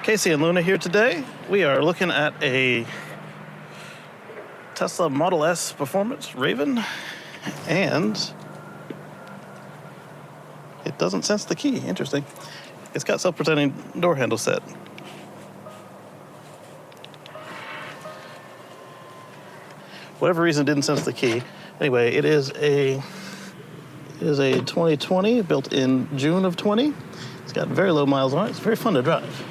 Kacey and Luna here today. We are looking at a Tesla Model S Performance Raven, and it doesn't sense the key. Interesting. It's got self-protecting door handle set. Whatever reason, it didn't sense the key. Anyway, it is a 2020, built in June of 20. It's got very low miles on it. It's very fun to drive.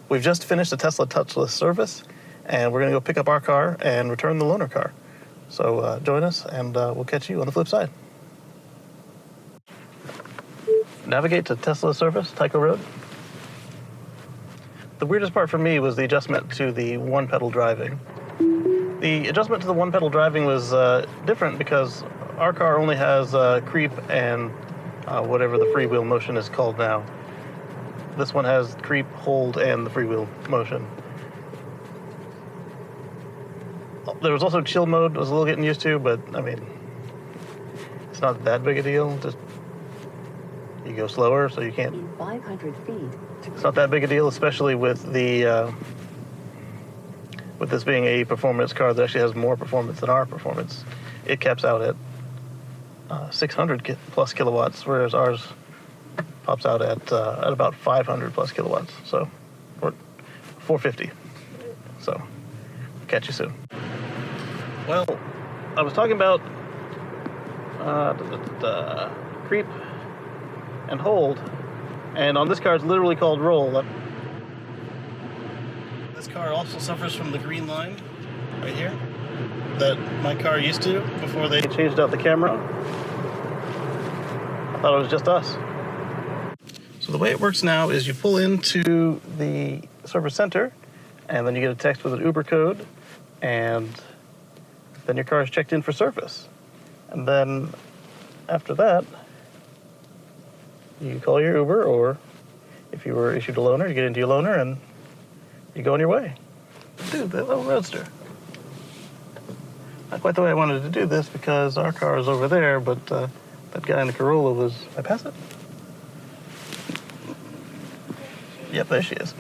We've just finished a Tesla Touchless Service, and we're going to go pick up our car and return the loaner car. So join us, and we'll catch you on the flip side. Navigate to Tesla Service, Thye Road. The weirdest part for me was the adjustment to the one-pedal driving. The adjustment to the one-pedal driving was different because our car only has creep and whatever the freewheel motion is called now. This one has creep, hold, and the freewheel motion. There was also chill mode I was a little getting used to, but I mean, it's not that big a deal. Just you go slower, so you can't. In 500 feet. It's not that big a deal, especially with the with this being a performance car that actually has more performance than our performance. It caps out at 600 plus kilowatts, whereas ours pops out at about 500 plus kilowatts. So, or 450. So, catch you soon. Well, I was talking about creep and hold, and on this car it's literally called roll. This car also suffers from the green line right here that my car used to before they changed out the camera. I thought it was just us. So the way it works now is you pull into the service center, and then you get a text with an Uber code, and then your car is checked in for service. And then after that, you call your Uber, or if you were issued a loaner, you get into your loaner and you go on your way. Dude, that little Roadster. Not quite the way I wanted to do this because our car is over there, but that guy in the Corolla was... Did I pass it? Yep, there she is.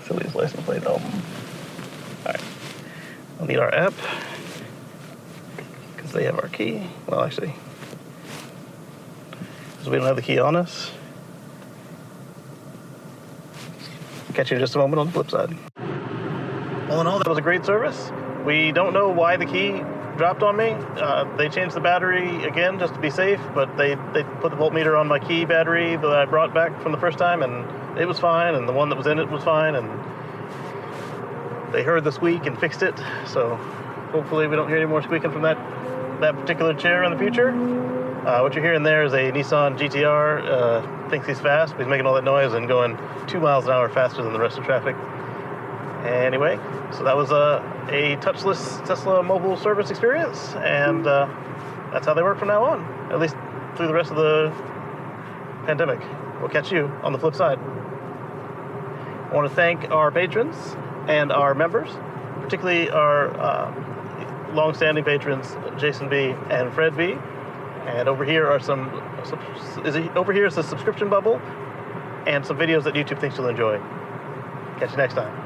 Silliest license plate. All right. I'll need our app because they have our key. Well, actually, because we don't have the key on us. Catch you in just a moment on the flip side. All in all, that was a great service. We don't know why the key dropped on me. They changed the battery again just to be safe, but they put the voltmeter on my key battery that I brought back from the first time, and it was fine, and the one that was in it was fine, and they heard the squeak and fixed it. So hopefully we don't hear any more squeaking from that particular chair in the future. What you're hearing there is a Nissan GTR. Thinks he's fast, but he's making all that noise and going 2 miles an hour faster than the rest of traffic. Anyway, so that was a touchless Tesla mobile service experience, and that's how they work from now on, at least through the rest of the pandemic. We'll catch you on the flip side. I want to thank our patrons and our members, particularly our long-standing patrons, Jason B. and Fred B. And over here are over here is the subscription bubble and some videos that YouTube thinks you'll enjoy. Catch you next time.